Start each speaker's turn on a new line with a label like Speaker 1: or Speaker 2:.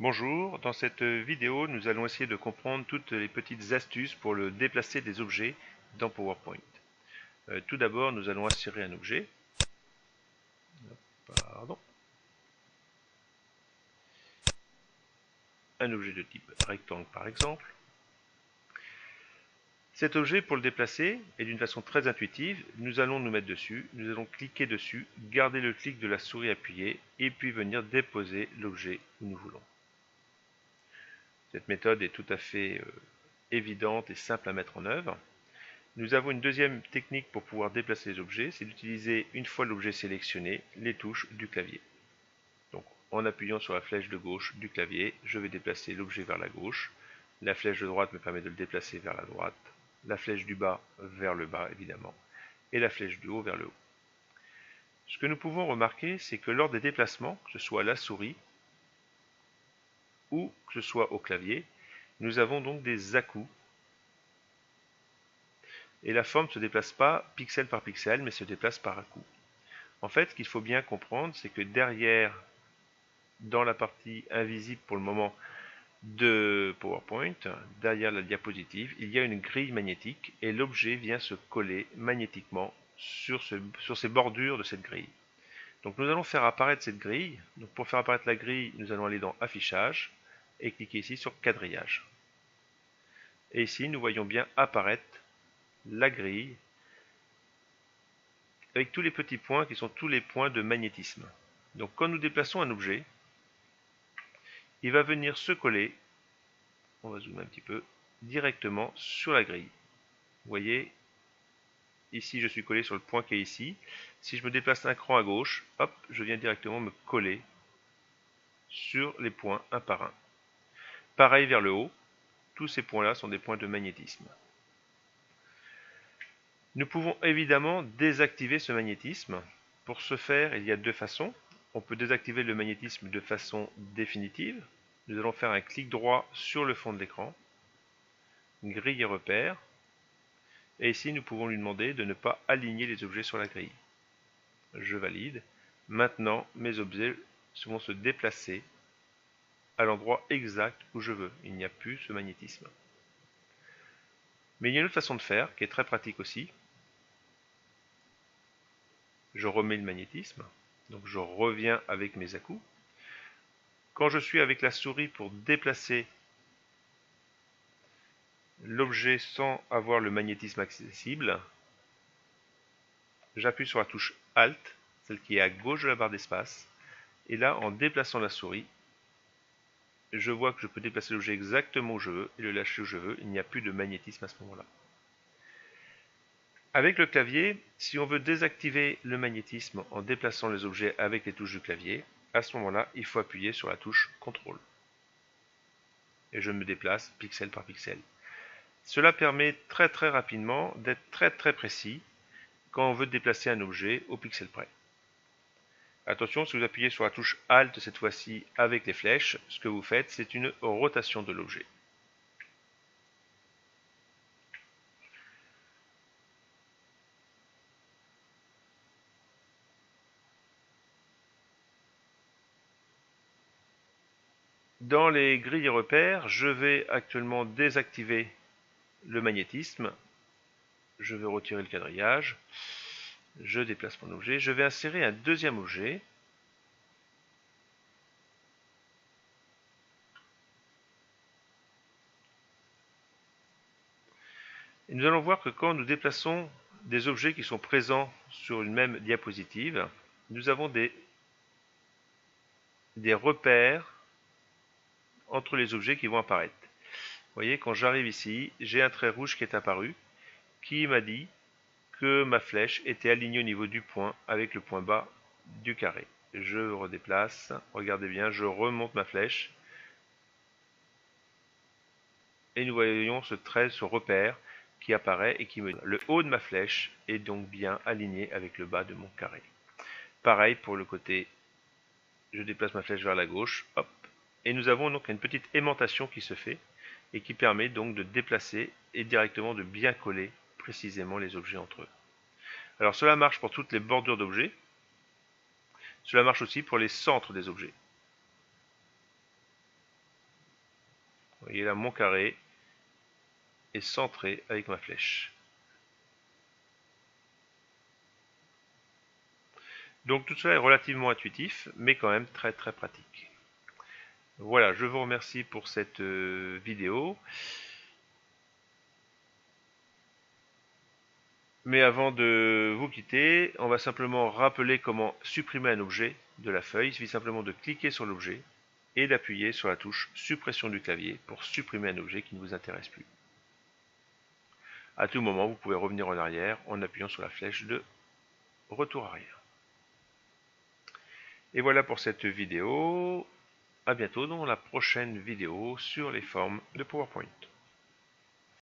Speaker 1: Bonjour, dans cette vidéo, nous allons essayer de comprendre toutes les petites astuces pour le déplacer des objets dans PowerPoint. Tout d'abord, nous allons insérer un objet. Pardon. Un objet de type rectangle par exemple. Cet objet, pour le déplacer, et d'une façon très intuitive, nous allons nous mettre dessus, nous allons cliquer dessus, garder le clic de la souris appuyé, et puis venir déposer l'objet où nous voulons. Cette méthode est tout à fait évidente et simple à mettre en œuvre. Nous avons une deuxième technique pour pouvoir déplacer les objets, c'est d'utiliser, une fois l'objet sélectionné, les touches du clavier. Donc, en appuyant sur la flèche de gauche du clavier, je vais déplacer l'objet vers la gauche. La flèche de droite me permet de le déplacer vers la droite. La flèche du bas vers le bas, évidemment. Et la flèche du haut vers le haut. Ce que nous pouvons remarquer, c'est que lors des déplacements, que ce soit à la souris ou que ce soit au clavier, nous avons donc des à-coups. Et la forme ne se déplace pas pixel par pixel, mais se déplace par à-coups. En fait, ce qu'il faut bien comprendre, c'est que derrière, dans la partie invisible pour le moment de PowerPoint, derrière la diapositive, il y a une grille magnétique et l'objet vient se coller magnétiquement sur ces bordures de cette grille. Donc nous allons faire apparaître cette grille. Donc pour faire apparaître la grille, nous allons aller dans Affichage et cliquer ici sur Quadrillage. Et ici, nous voyons bien apparaître la grille avec tous les petits points qui sont tous les points de magnétisme. Donc quand nous déplaçons un objet, il va venir se coller, on va zoomer un petit peu, directement sur la grille. Vous voyez, ici je suis collé sur le point qui est ici. Si je me déplace un cran à gauche, hop, je viens directement me coller sur les points un par un. Pareil vers le haut, tous ces points-là sont des points de magnétisme. Nous pouvons évidemment désactiver ce magnétisme. Pour ce faire, il y a deux façons. On peut désactiver le magnétisme de façon définitive. Nous allons faire un clic droit sur le fond de l'écran, grille et repère, et ici nous pouvons lui demander de ne pas aligner les objets sur la grille. Je valide. Maintenant, mes objets vont se déplacer à l'endroit exact où je veux. Il n'y a plus ce magnétisme. Mais il y a une autre façon de faire qui est très pratique aussi. Je remets le magnétisme, donc je reviens avec mes à-coups. Quand je suis avec la souris pour déplacer l'objet sans avoir le magnétisme accessible, j'appuie sur la touche Alt, celle qui est à gauche de la barre d'espace, et là, en déplaçant la souris, je vois que je peux déplacer l'objet exactement où je veux et le lâcher où je veux. Il n'y a plus de magnétisme à ce moment-là. Avec le clavier, si on veut désactiver le magnétisme en déplaçant les objets avec les touches du clavier, à ce moment-là, il faut appuyer sur la touche CTRL. Et je me déplace pixel par pixel. Cela permet très rapidement d'être très précis quand on veut déplacer un objet au pixel près. Attention, si vous appuyez sur la touche Alt cette fois-ci avec les flèches, ce que vous faites, c'est une rotation de l'objet. Dans les grilles et repères, je vais actuellement désactiver le magnétisme. Je vais retirer le quadrillage. Je déplace mon objet. Je vais insérer un deuxième objet. Et nous allons voir que quand nous déplaçons des objets qui sont présents sur une même diapositive, nous avons des repères entre les objets qui vont apparaître. Vous voyez, quand j'arrive ici, j'ai un trait rouge qui est apparu, qui m'a dit que ma flèche était alignée au niveau du point avec le point bas du carré. Je redéplace, regardez bien, je remonte ma flèche, et nous voyons ce trait, ce repère qui apparaît et qui me dit le haut de ma flèche est donc bien aligné avec le bas de mon carré. Pareil pour le côté, je déplace ma flèche vers la gauche, hop, et nous avons donc une petite aimantation qui se fait et qui permet donc de déplacer et directement de bien coller précisément les objets entre eux. Alors cela marche pour toutes les bordures d'objets, cela marche aussi pour les centres des objets. Et là, mon carré est centré avec ma flèche. Donc tout cela est relativement intuitif, mais quand même très très pratique. Voilà, je vous remercie pour cette vidéo. Mais avant de vous quitter, on va simplement rappeler comment supprimer un objet de la feuille. Il suffit simplement de cliquer sur l'objet et d'appuyer sur la touche suppression du clavier pour supprimer un objet qui ne vous intéresse plus. À tout moment, vous pouvez revenir en arrière en appuyant sur la flèche de retour arrière. Et voilà pour cette vidéo. À bientôt dans la prochaine vidéo sur les formes de PowerPoint.